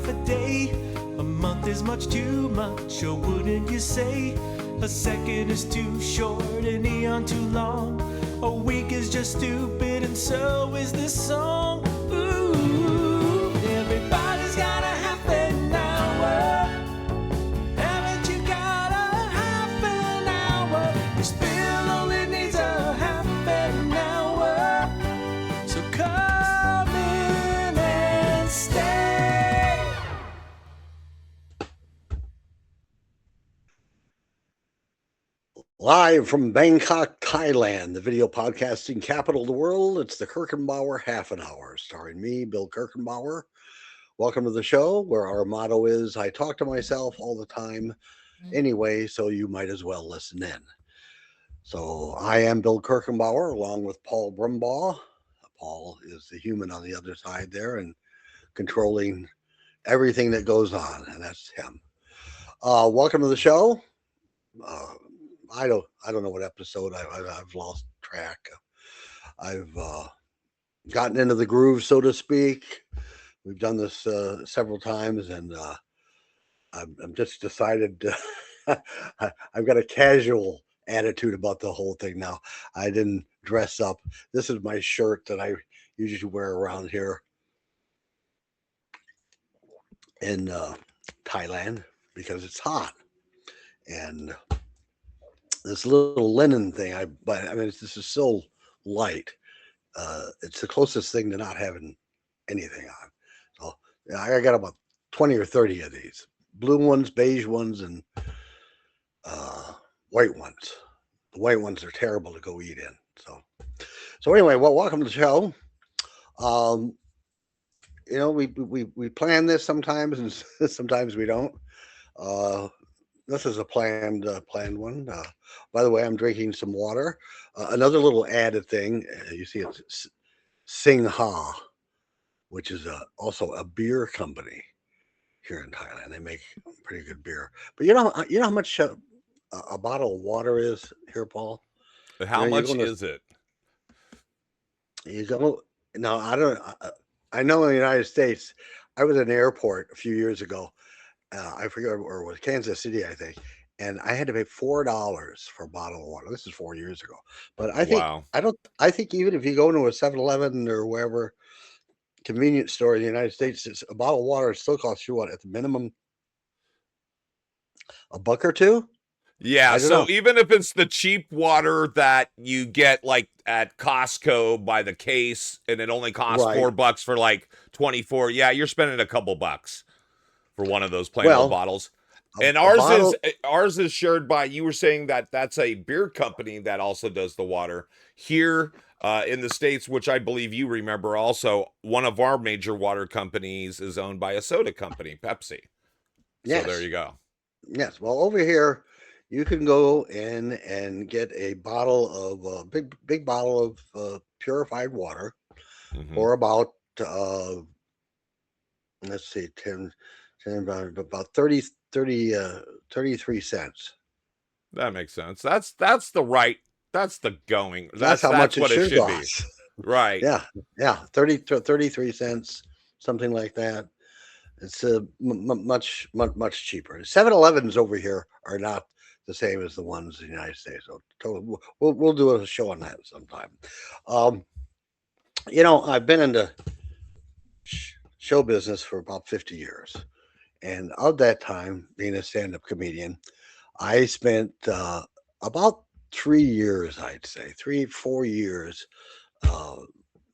half a day. A month is much too much, or wouldn't you say? A second is too short, an eon too long. A week is just stupid, and so is this song. Ooh, everybody's got a half an hour. Haven't you got a half an hour? This bill only needs a half an hour. So come in and stay. Live from Bangkok, Thailand, the video podcasting capital of the world, it's the Kirchenbauer Haffenhauer, starring me, Bill Kirchenbauer. Welcome to the show, where our motto is, I talk to myself all the time anyway, so you might as well listen in. So I am Bill Kirchenbauer, along with Paul Brumbaugh. Paul is the human on the other side there and controlling everything that goes on, and that's him. Welcome to the show. I don't know what episode I've lost track. I've gotten into the groove, so to speak. We've done this several times, and I'm just decided I've got a casual attitude about the whole thing now. I didn't dress up. This is my shirt that I usually wear around here in Thailand because it's hot, and this little linen thing this is so light. It's the closest thing to not having anything on. So yeah, I got about 20 or 30 of these blue ones, beige ones, and white ones. The white ones are terrible to go eat in. So anyway, well, welcome to the show. We plan this sometimes, and sometimes we don't. This is a planned one. By the way, I'm drinking some water. Another little added thing. You see, it's Singha, which is also a beer company here in Thailand. They make pretty good beer. But you know how much a bottle of water is here, Paul? How much is it? You go. No, I don't. I know in the United States, I was in an airport a few years ago. I forget, or it was Kansas City, I think, and I had to pay $4 for a bottle of water. This is 4 years ago, but Wow. I think even if you go to a 7-Eleven or wherever convenience store in the United States, a bottle of water still costs you what at the minimum a buck or two. Yeah, I don't so know. even if it's the cheap water that you get like at Costco by the case and it only costs Right. $4 for like 24, yeah, you're spending a couple bucks for one of those plain old Well, bottles. a, And a bottle. ours is shared by, you were saying that that's a beer company that also does the water here in the States, which I believe you remember also. One of our major water companies is owned by a soda company, Pepsi. So there Yes, you go. yes. Well, over here, you can go in and get a bottle of big bottle of purified water Hmm. for about uh, let's see, 10 about 33 cents. That makes sense. That's the right. That's the going. That's how That's much it what it should should be. cost. Right. Yeah, yeah, 30 to 33 cents, something like that. It's much cheaper. 7-Elevens over here are not the same as the ones in the United States. So totally, we'll do a show on that sometime. Um, I've been into show business for about 50 years. And of that time, being a stand up comedian, I spent about 3 years, I'd say, 4 years, uh,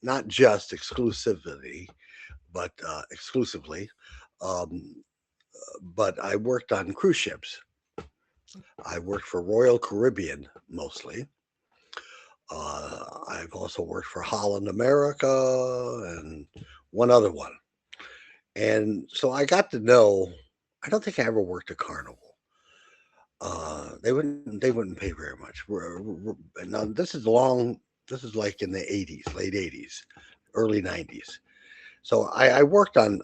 not just exclusively, um, but I worked on cruise ships. I worked for Royal Caribbean mostly. I've also worked for Holland America and one other one. And so I got to know, I don't think I ever worked a carnival. They wouldn't pay very much. Now this is like in the 80s, late 80s, early 90s. So I worked on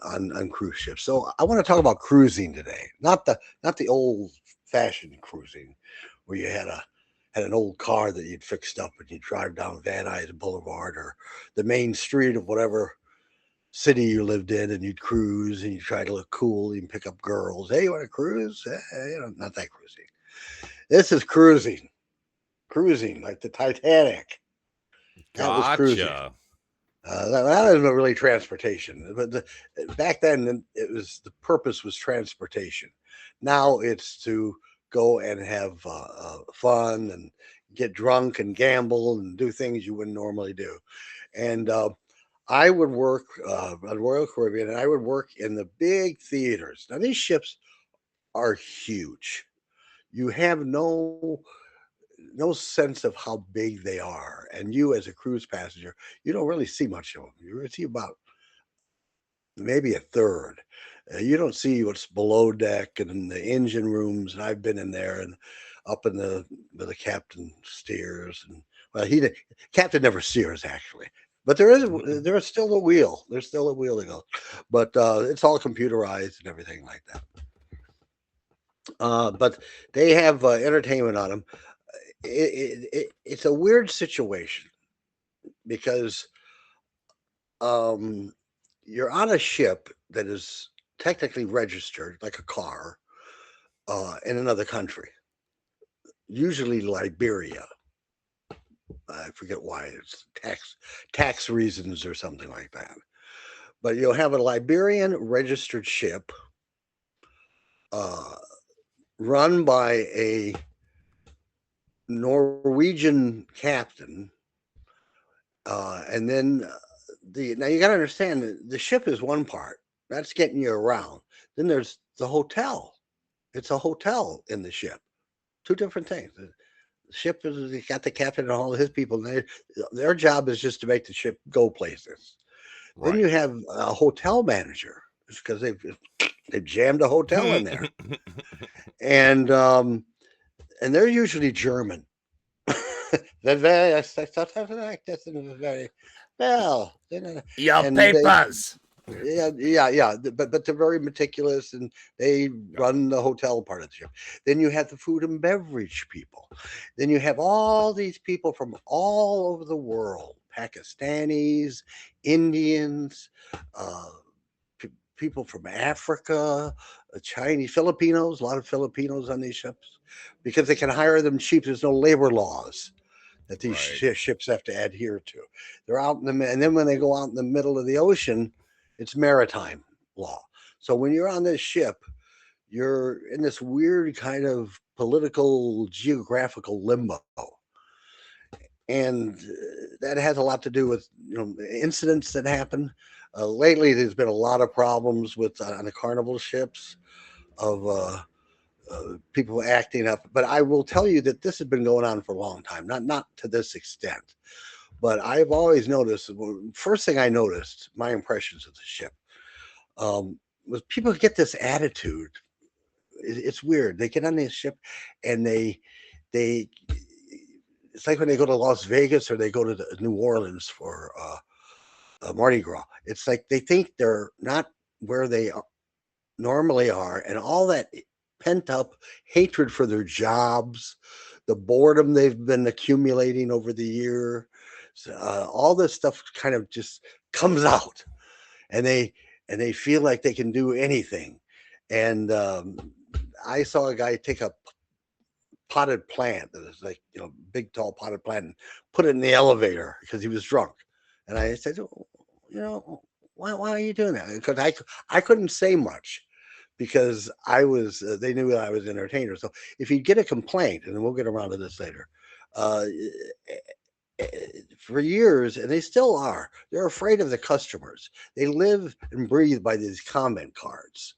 cruise ships. So I want to talk about cruising today, not the old fashioned cruising where you had an old car that you'd fixed up and you drive down Van Nuys Boulevard or the main street of whatever city you lived in, and you'd cruise and you try to look cool. You can pick up girls. Hey, you want to cruise? Not that cruising. This is cruising like the Titanic. That was cruising. Gotcha. That wasn't really transportation, but back then the purpose was transportation. Now it's to go and have fun and get drunk and gamble and do things you wouldn't normally do. And I would work on Royal Caribbean, and I would work in the big theaters. Now these ships are huge. You have no sense of how big they are, and you as a cruise passenger, you don't really see much of them. You see about maybe a third. You don't see what's below deck and in the engine rooms. And I've been in there and up in the where the captain steers, and well, captain never steers actually, but there is still a wheel. There's still a wheel to go, but it's all computerized and everything like that. But they have entertainment on them. It's a weird situation because you're on a ship that is technically registered like a car in another country, usually Liberia. I forget why. It's tax reasons or something like that. But you'll have a Liberian registered ship uh, run by a Norwegian captain, and then now you got to understand that the ship is one part that's getting you around. Then there's the hotel. It's a hotel in the ship. Two different things. The ship is got the captain and all of his people. And their job is just to make the ship go places. Then Right. you have a hotel manager because they've jammed a hotel in there, and they're usually German. They're very sometimes like this and very well, Your and papers. yeah. But they're very meticulous, and they run the hotel part of the ship. Then you have the food and beverage people. Then you have all these people from all over the world: Pakistanis, Indians, uh, people from Africa, Chinese, Filipinos. A lot of Filipinos on these ships because they can hire them cheap. There's no labor laws that these Right. ships have to adhere to. They're out in and then when they go out in the middle of the ocean, it's maritime law. So when you're on this ship, you're in this weird kind of political geographical limbo, and that has a lot to do with incidents that happen. Lately, there's been a lot of problems with on the Carnival ships of people acting up. But I will tell you that this has been going on for a long time, not to this extent. But I've always noticed. First thing I noticed, my impressions of the ship, was people get this attitude. It's weird. They get on this ship, and they. It's like when they go to Las Vegas or they go to New Orleans for Mardi Gras. It's like they think they're not where they normally are, and all that pent up hatred for their jobs, the boredom they've been accumulating over the year, all this stuff kind of just comes out, and they feel like they can do anything. And I saw a guy take a potted plant that was like big tall potted plant and put it in the elevator because he was drunk. And I said, "Oh, why are you doing that?" Because I couldn't say much because I was they knew I was an entertainer. So if you get a complaint, and we'll get around to this later, uh, for years, and they still are, they're afraid of the customers. They live and breathe by these comment cards.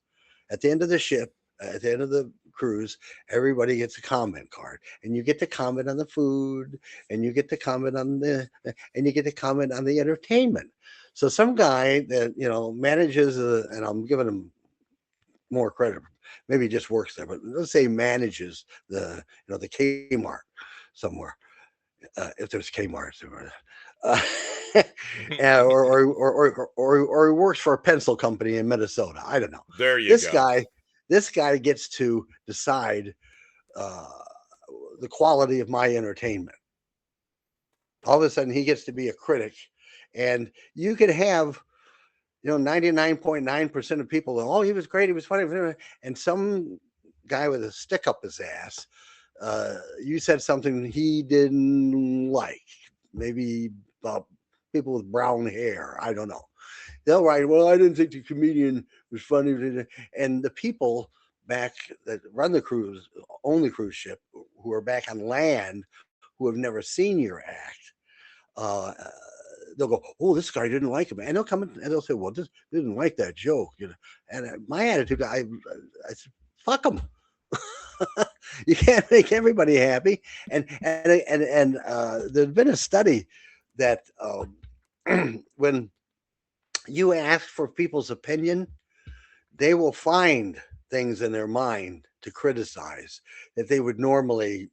At the end of the ship, at the end of the cruise, everybody gets a comment card, and you get to comment on the food, and you get to comment on and you get to comment on the entertainment. So some guy that manages, and I'm giving him more credit, maybe he just works there, but let's say manages the Kmart somewhere, if there's Kmart somewhere. Uh, or he works for a pencil company in Minnesota. I don't know. There you This go. guy, this guy gets to decide uh, the quality of my entertainment. All of a sudden, he gets to be a critic, and you can have 99.9% of people, oh, he was great, he was funny, and some guy with a stick up his ass, you said something he didn't like, maybe about people with brown hair. I don't know. They'll write, well, I didn't think the comedian was funny. And the people back that run the cruise, own the cruise ship, who are back on land, who have never seen your act, uh, they'll go, "Oh, this guy didn't like him," and they'll come in and they'll say, "Well, this didn't like that joke," And my attitude, I said, "Fuck them." You can't make everybody happy. And there's been a study that when you ask for people's opinion, they will find things in their mind to criticize that they would normally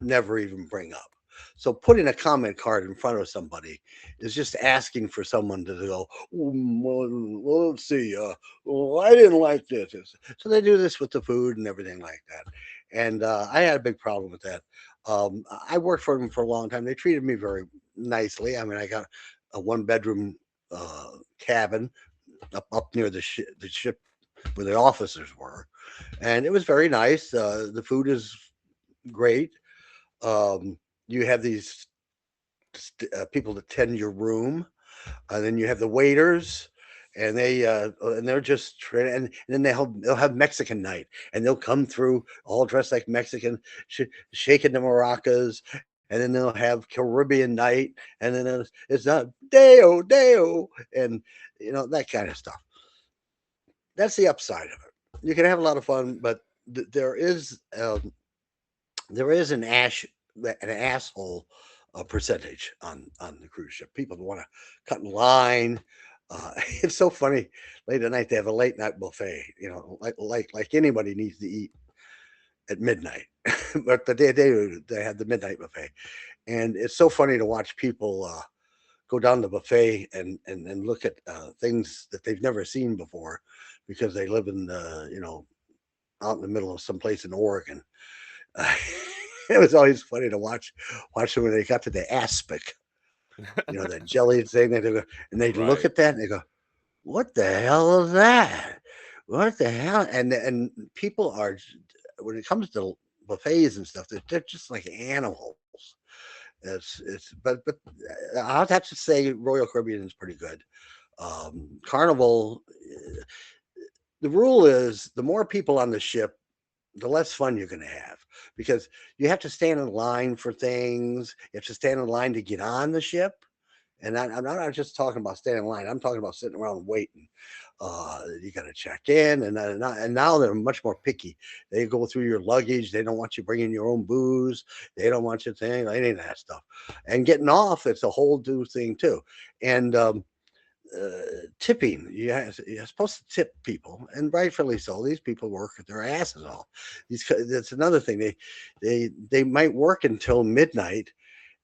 never even bring up. So putting a comment card in front of somebody is just asking for someone to go, well, let's see, well, I didn't like this. So they do this with the food and everything like that. And I had a big problem with that. I worked for them for a long time. They treated me very nicely. I mean, I got a one bedroom cabin up near the ship where the officers were, and it was very nice. The food is great. You have these people that tend your room, and then you have the waiters, and they're just and then they'll have Mexican night, and they'll come through all dressed like Mexican, shaking the maracas, and then they'll have Caribbean night, and then it's not Deo Deo, and that kind of stuff. That's the upside of it. You can have a lot of fun, but there is an asshole percentage on the cruise ship. People want to cut in line. It's so funny. Late at night, they have a late night buffet. Like anybody needs to eat at midnight, but they have the midnight buffet, and it's so funny to watch people go down the buffet and look at things that they've never seen before because they live in out in the middle of some place in Oregon. Uh, it was always funny to watch them when they got to the aspic, that jelly thing. And they'd look Right. at that and they go, "What the hell is that? What the hell?" And people are, when it comes to buffets and stuff, they're just like animals. But I'll have to say Royal Caribbean is pretty good. Carnival, the rule is the more people on the ship, the less fun you're going to have because you have to stand in line for things. You have to stand in line to get on the ship. And I'm not just talking about standing in line. I'm talking about sitting around waiting. You got to check in, and now they're much more picky. They go through your luggage. They don't want you bringing your own booze. They don't want you saying any of that stuff. And getting off, it's a whole new thing too. And tipping, you're supposed to tip people, and rightfully so. These people work their asses off. That's another thing. They might work until midnight,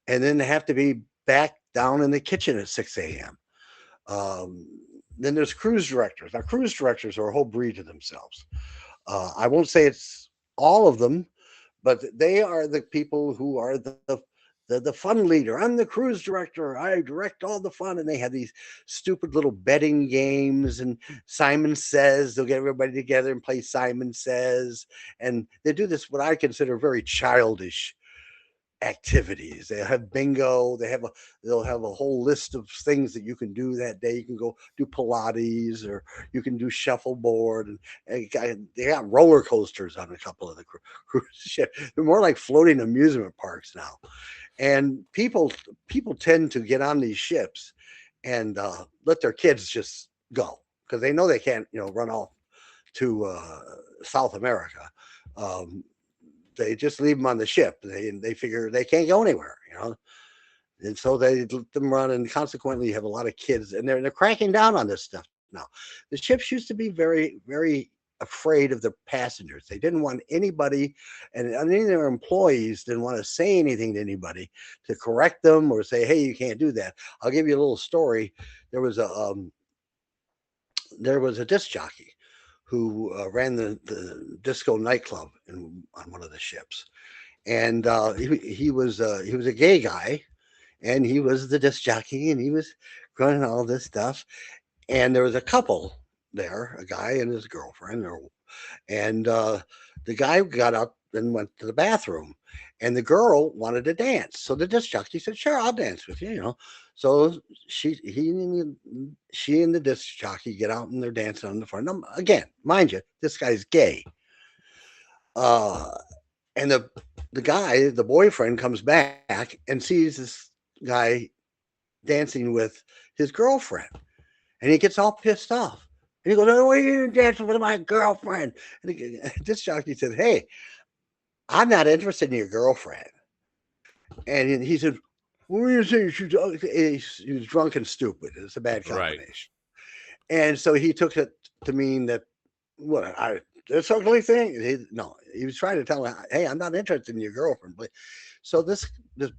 and then they have to be back down in the kitchen at 6 a.m. Um, then there's cruise directors. Now, cruise directors are a whole breed to themselves. I won't say it's all of them, but they are the people who are the fun leader. I'm the cruise director. I direct all the fun, and they have these stupid little betting games. And Simon Says, they'll get everybody together and play Simon Says, and they do this what I consider very childish activities. They have bingo. They'll have a whole list of things that you can do that day. You can go do Pilates or you can do shuffleboard, and they got roller coasters on a couple of the cruise ships. They're more like floating amusement parks now, and people tend to get on these ships and let their kids just go because they know they can't run off to South America. Um, they just leave them on the ship. They figure they can't go anywhere. And so they let them run, and consequently, you have a lot of kids, and they're cracking down on this stuff now. The ships used to be very, very afraid of the passengers. They didn't want anybody, and any of their employees didn't want to say anything to anybody to correct them or say, "Hey, you can't do that." I'll give you a little story. There was a disc jockey who ran the disco nightclub on one of the ships, and he was a gay guy, and he was the disc jockey, and he was running all this stuff, and there was a couple there, a guy and his girlfriend, and the guy got up and went to the bathroom, and the girl wanted to dance. So the disc jockey said, "Sure, I'll dance with you." So she and the disc jockey get out and they're dancing on the front. Now, again, mind you, this guy's gay. Uh, and the guy, the boyfriend, comes back and sees this guy dancing with his girlfriend, and he gets all pissed off. And he goes, "Oh, why are you dancing with my girlfriend?" And this jockey said, "Hey, I'm not interested in your girlfriend." And he said, "What were you saying?" He was drunk and stupid. It's a bad Right. combination. And so he took it to mean that, what, this ugly thing? No, he was trying to tell her, "Hey, I'm not interested in your girlfriend." So this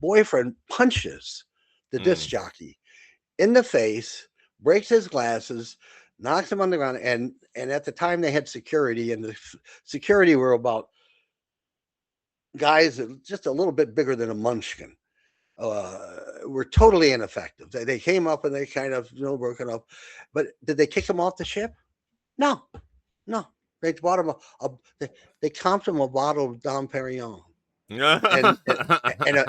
boyfriend punches the disc Mm. jockey in the face, breaks his glasses, knocks him on the ground, and at the time they had security, and the security were about guys just a little bit bigger than a munchkin. Were totally ineffective. They came up and they kind of broke it up, but did they kick him off the ship? No, no. They bought him they comped him a bottle of Dom Perignon and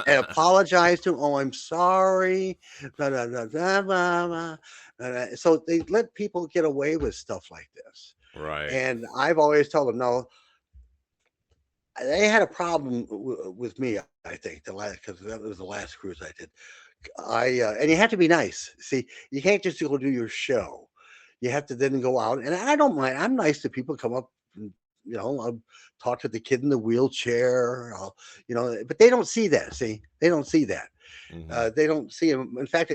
apologized to him. "Oh, I'm sorry." Blah, blah, blah, blah, blah, blah. So they let people get away with stuff like this. Right. And I've always told them, no, they had a problem with me, I think, the last, because that was the last cruise I did. And you have to be nice. See, you can't just go do your show. You have to then go out, and I don't mind. I'm nice to people come up. And, I'll talk to the kid in the wheelchair. But they don't see that. See, they don't see that. Mhm. They don't see him. In fact,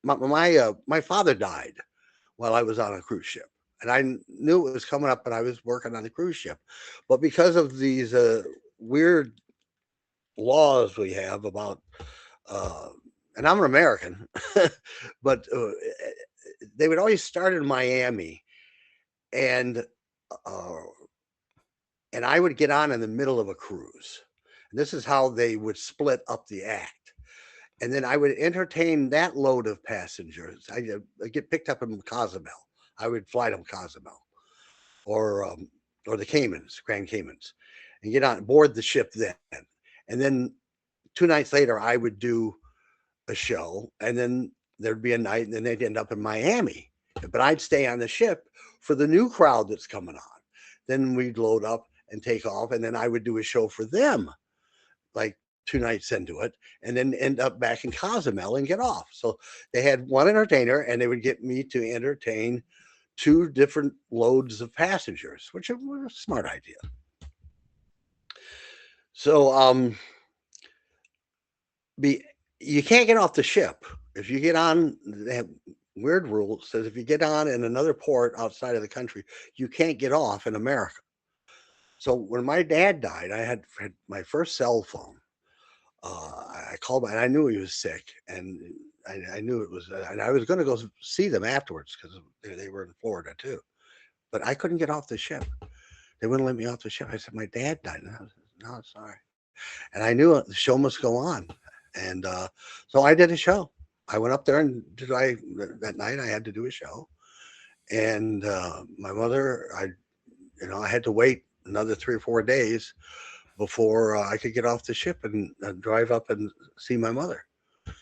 my father died while I was on a cruise ship, and I knew it was coming up, and I was working on the cruise ship, but because of these weird laws we have about, uh, and I'm an American, but they would always start in Miami, and uh, and I would get on in the middle of a cruise. And this is how they would split up the act. And then I would entertain that load of passengers. I'd get picked up in Cozumel. I would fly to Cozumel or um, or the Caymans, Grand Caymans, and get on board the ship then. And then 2 nights later, I would do a show, and then there'd be a night, and then they'd end up in Miami. But I'd stay on the ship for the new crowd that's coming on. Then we'd load up and take off, and then I would do a show for them, like 2 nights into it, and then end up back in Cozumel and get off. So they had one entertainer, and they would get me to entertain two different loads of passengers, which was a smart idea. So be you can't get off the ship if you get on. They have weird rule says if you get on in another port outside of the country, you can't get off in America. So when my dad died, I had my first cell phone. I called and I knew he was sick, and I knew it was, and I was going to go see them afterwards because they were in Florida too. But I couldn't get off the ship. They wouldn't let me off the ship. I said, "My dad died." And I was, "No, sorry." And I knew the show must go on, and so I did a show. I went up there and that night I had to do a show, and my mother, I had to wait another 3 or 4 days before I could get off the ship and drive up and see my mother. But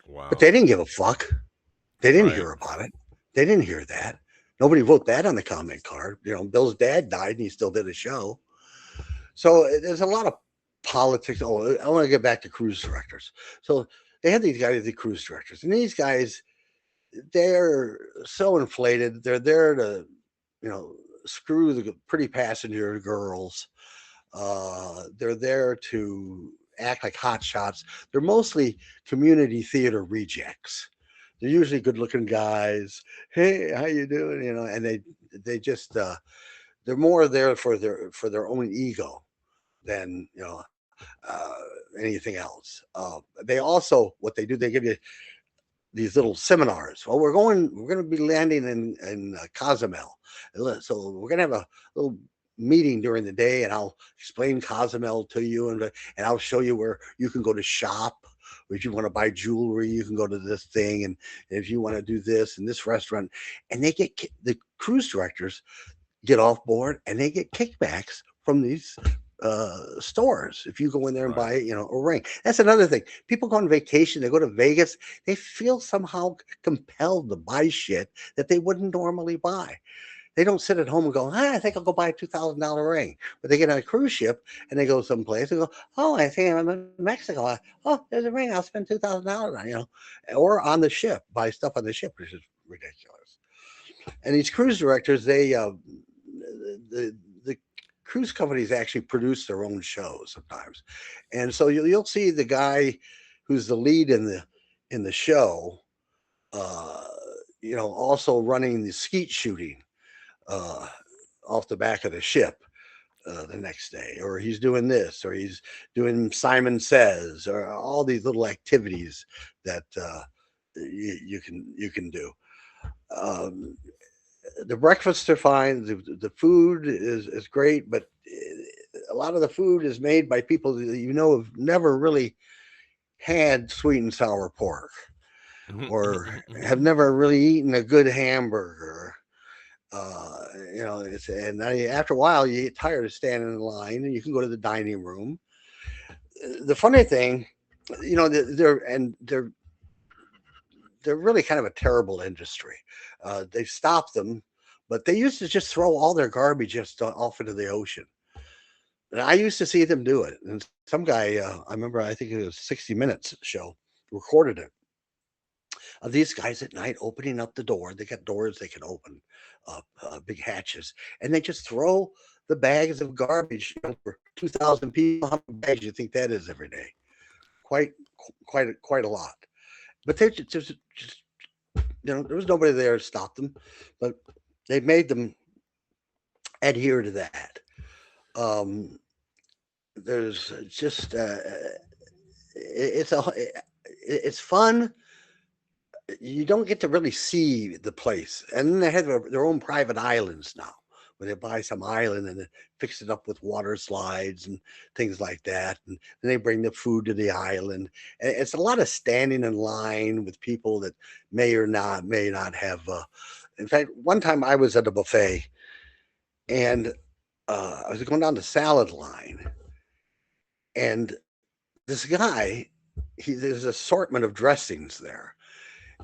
Wow. they didn't give a fuck. They didn't Right. hear about it. They didn't hear that. Nobody wrote that on the comment card. Bill's dad died and he still did a show. So there's a lot of politics. Oh, I want to get back to cruise directors. So they had these guys, the cruise directors, and these guys, they're so inflated. They're there to, you know, screw the pretty passenger girls. They're there to act like hot shots. They're mostly community theater rejects. They're usually good-looking guys. "Hey, how you doing?" And they just they're more there for their own ego than uh, anything else. They also what they do, they give you these little seminars. Well, we're going to be landing in Cozumel, so we're going to have a little meeting during the day, and I'll explain Cozumel to you, and I'll show you where you can go to shop. If you want to buy jewelry, you can go to this thing, and if you want to do this in this restaurant, and the cruise directors get off board and they get kickbacks from these stores if you go in there and Right. buy a ring. That's another thing. People go on vacation, they go to Vegas, they feel somehow compelled to buy shit that they wouldn't normally buy. They don't sit at home and go, I think I'll go buy a $2,000 ring. But they get on a cruise ship and they go someplace and go, oh, I think I'm in Mexico. Oh, there's a ring. I'll spend $2,000 on, or on the ship, buy stuff on the ship, which is ridiculous. And these cruise directors, the cruise companies actually produce their own shows sometimes, and so you'll see the guy who's the lead in the show, uh, also running the skeet shooting uh, off the back of the ship the next day, or he's doing this, or he's doing Simon Says, or all these little activities that you can do. Um, the breakfasts are fine. The food is great, but a lot of the food is made by people that have never really had sweet and sour pork, or have never really eaten a good hamburger. After a while you get tired of standing in line, and you can go to the dining room. The funny thing, they're really kind of a terrible industry. They've stopped them, but they used to just throw all their garbage just off into the ocean. And I used to see them do it. And some guy, I remember, I think it was 60 Minutes show, recorded it of these guys at night opening up the door. They got doors they can open, big hatches, and they just throw the bags of garbage for 2,000 people. How many bags do you think that is every day? Quite, quite a lot. But they just there was nobody there to stop them, but they made them adhere to that. Um, there's just it's fun. You don't get to really see the place, and then they have their own private islands now, where they buy some island and then fix it up with water slides and things like that, and then they bring the food to the island. And it's a lot of standing in line with people that may not have. In fact, one time I was at a buffet, and I was going down the salad line, and this guy, there's an assortment of dressings there,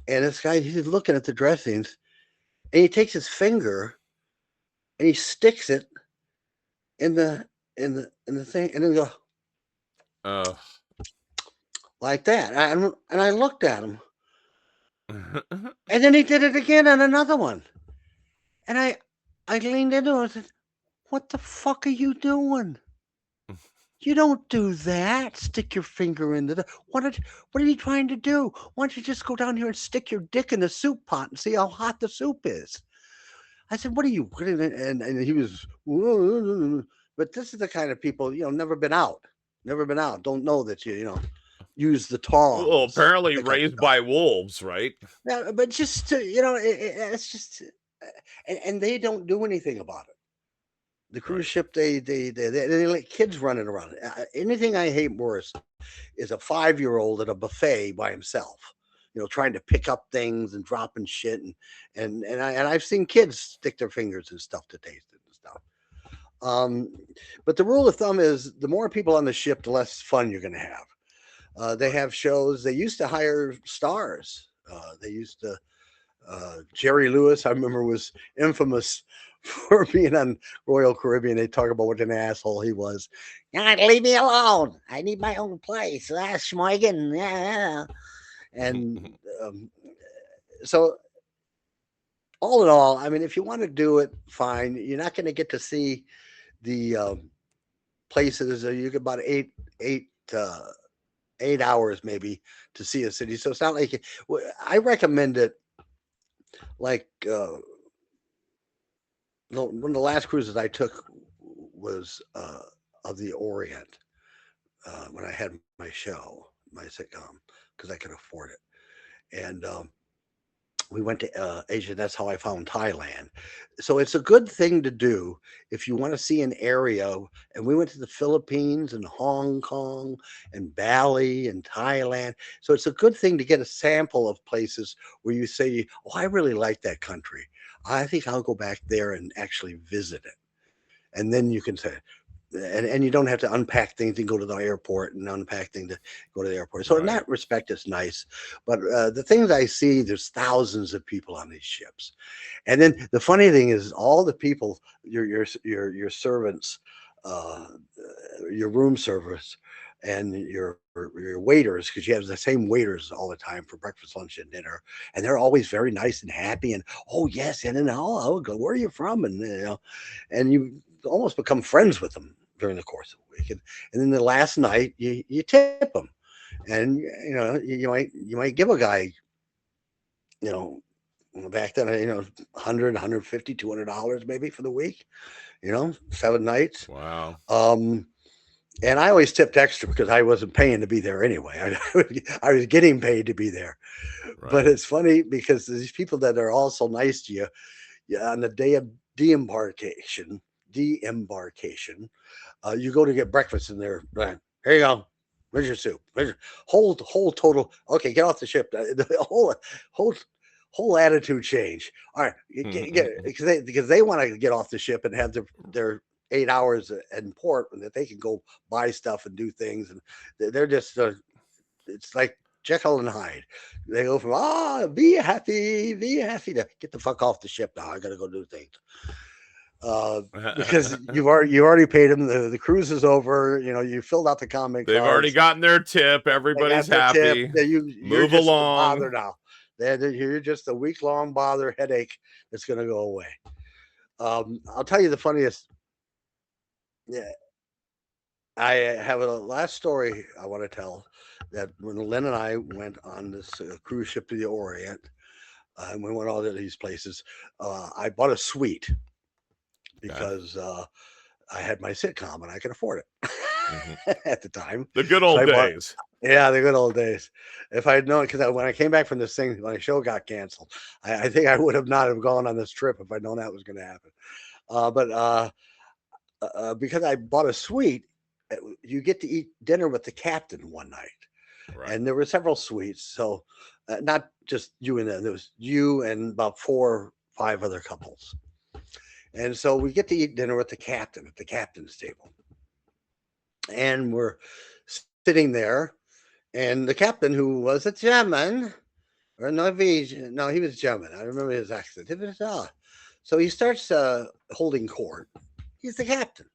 and this guy, he's looking at the dressings, and he takes his finger and he sticks it in the thing, and then go uh, like that. And I looked at him, and then he did it again on another one, and I leaned into him and said, "What the fuck are you doing? You don't do that. Stick your finger into the what are you trying to do? Why don't you just go down here and stick your dick in the soup pot and see how hot the soup is?" I said, "What are you?" And he was, but this is the kind of people, never been out, don't know that use the well, tongs to apparently pick up raised stuff. by wolves, right? Yeah, but just it's just, and they don't do anything about it. The cruise Right. ship, they let kids running around. Anything I hate worse is a 5-year-old at a buffet by himself, trying to pick up things and dropping shit, and I've seen kids stick their fingers in stuff to taste it and stuff. Um, but the rule of thumb is the more people on the ship, the less fun you're going to have. They Right. have shows. They used to hire stars. They used to. Jerry Lewis, I remember, was infamous for being on Royal Caribbean. They talk about what an asshole he was. "Yeah, leave me alone. I need my own place. Schmoigan." Yeah. And so, all in all, I mean, if you want to do it, fine. You're not going to get to see the places. You get about 8 hours maybe to see a city. So it's not like I recommend it. Like one of the last cruises I took was of the Orient, when I had my show, my sitcom, because I could afford it. And we went to Asia. That's how I found Thailand. So it's a good thing to do if you want to see an area. And we went to the Philippines and Hong Kong and Bali and Thailand. So it's a good thing to get a sample of places where you say, "Oh, I really like that country. I think I'll go back there and actually visit it." And then you can say, and you don't have to unpack things and go to the airport and unpack things to go to the airport. So in Right. that respect, it's nice. But the things I see, there's thousands of people on these ships, and then the funny thing is, all the people, your servants, uh, your room service, and your waiters, because you have the same waiters all the time for breakfast, lunch, and dinner, and they're always very nice and happy. And oh yes, and then go, where are you from? And and you almost become friends with them during the course of the week. And then the last night, you tip them, and you might give a guy, you know back then, 100, 150, $200 maybe for the week, 7 nights. Wow. And I always tipped extra because I wasn't paying to be there anyway. I was getting paid to be there. But Right. it's funny because these people that are all so nice to you, yeah, on the day of deembarkation, you go to get breakfast in there. Right, here you go. Where's your soup? Where's your whole total? Okay, get off the ship. The whole whole attitude change. All right, because they want to get off the ship and have their 8 hours in port, and that they can go buy stuff and do things, and they're just it's like Jekyll and Hyde. They go from be happy to get the fuck off the ship now. I got to go do things. Because you already paid them. The cruise is over. You filled out the comment They've already cards. gotten their tip. They Everybody's got their tip. happy. You're Move just a bother along. now. You're just a week long bother headache that's going to go away. I'll tell you the funniest. Yeah, I have a last story I want to tell. That when Lynn and I went on this cruise ship to the Orient, and we went all to these places, I bought a suite Okay. because I had my sitcom and I could afford it Mhm. at the time. The good So old I bought, days. yeah, the good old days. If I had known, because when I came back from this thing, my show got canceled. I think I would have not have gone on this trip if I'd known that was going to happen. But because I bought a suite, you get to eat dinner with the captain one night, Right. and there were several suites. So not just you and them. There was you and about 4 or 5 other couples. And so we get to eat dinner with the captain at the captain's table. And we're sitting there, and the captain, who was a German or Norwegian, no, he was German. I remember his accent. It was So he starts holding court. He's the captain,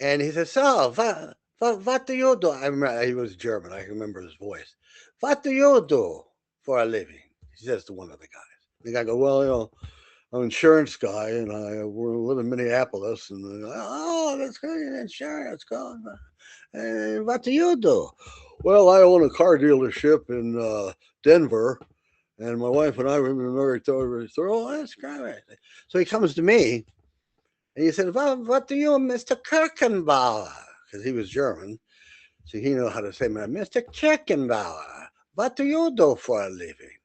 and he says, "So, what do you do?" I remember he was German. I remember his voice. "What do you do for a living?" He says to one of the guys. The guy goes, "Well, I'm an insurance guy, and I live in Minneapolis." And oh, that's good, insurance. Go. And what do you do? Well, I own a car dealership in Denver, and my wife and I have been married over. Oh, that's great. So he comes to me, and he said, "Well, what do you, Mister Kirchenbauer?" Because he was German, so he knew how to say, "Mister Kirchenbauer, what do you do for a living?"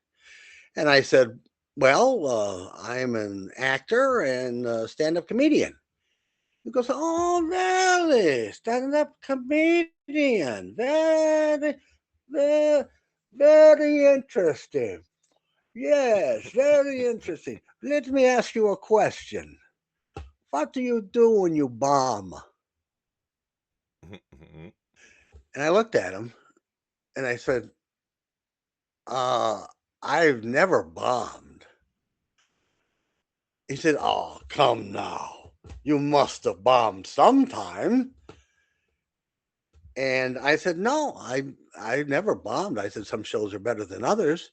And I said, "Well, I'm an actor and a stand-up comedian." He goes, "Oh, really? Stand-up comedian? Very, very interesting. Yes, very interesting. Let me ask you a question. What do you do when you bomb?" And I looked at him and I said, uh, "I've never bombed." He said, "Oh, come now. You must have bombed sometime." And I said, "No, I never bombed." I said, "Some shows are better than others,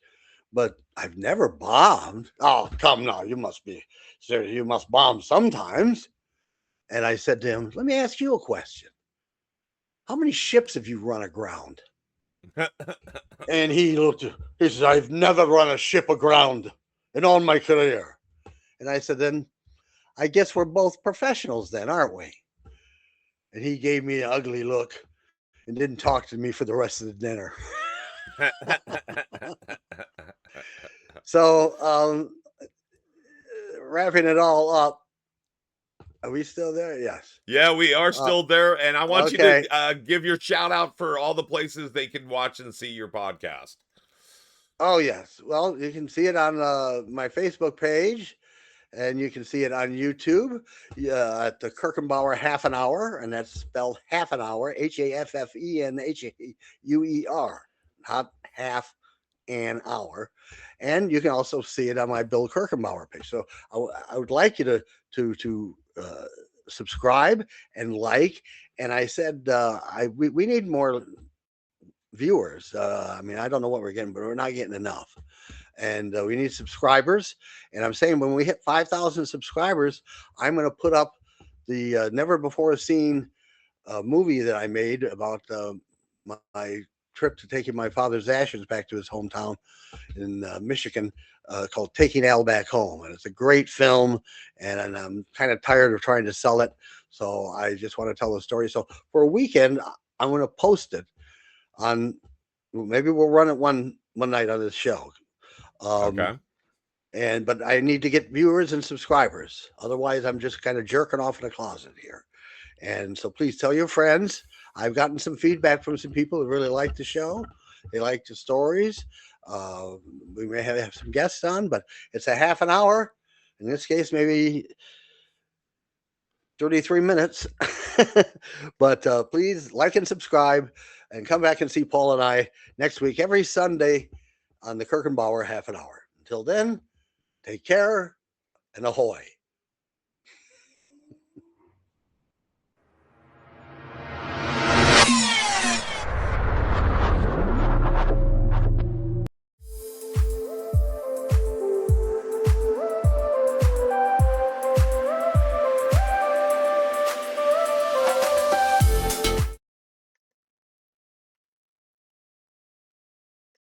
but I've never bombed." "Oh, come now. You must be serious. You must bomb sometimes." And I said to him, "Let me ask you a question. How many ships have you run aground?" And he looked, he said, "I've never run a ship aground in all my career." And I said, "Then I guess we're both professionals then, aren't we?" And he gave me an ugly look and didn't talk to me for the rest of the dinner. So, wrapping it all up. Are we still there? Yes. Yeah, we are still there, and I want you okay. to give your shout out for all the places they can watch and see your podcast. Oh, yes. Well, you can see it on my Facebook page, and you can see it on YouTube at the Kirchenbauer Haffenhauer, and that's spelled Haffenhauer, Haffenhauer, not half an hour. And you can also see it on my Bill Kirchenbauer page. So I would like you to subscribe and like. And I said we need more viewers. I mean, I don't know what we're getting, but we're not getting enough. And we need subscribers. And I'm saying when we hit 5,000 subscribers, I'm going to put up the never before seen movie that I made about my trip to taking my father's ashes back to his hometown in Michigan, called Taking Al Back Home. And it's a great film, and I'm kind of tired of trying to sell it. So I just want to tell the story. So for a weekend, I'm going to post it on, maybe we'll run it one night on this show. Okay. But I need to get viewers and subscribers. Otherwise, I'm just kind of jerking off in a closet here. And so please tell your friends. I've gotten some feedback from some people who really like the show. They like the stories. We may have some guests on, but it's a half an hour. In this case, maybe 33 minutes. But please like and subscribe, and come back and see Paul and I next week, every Sunday on the Kirchenbauer Half an Hour. Until then, take care and ahoy.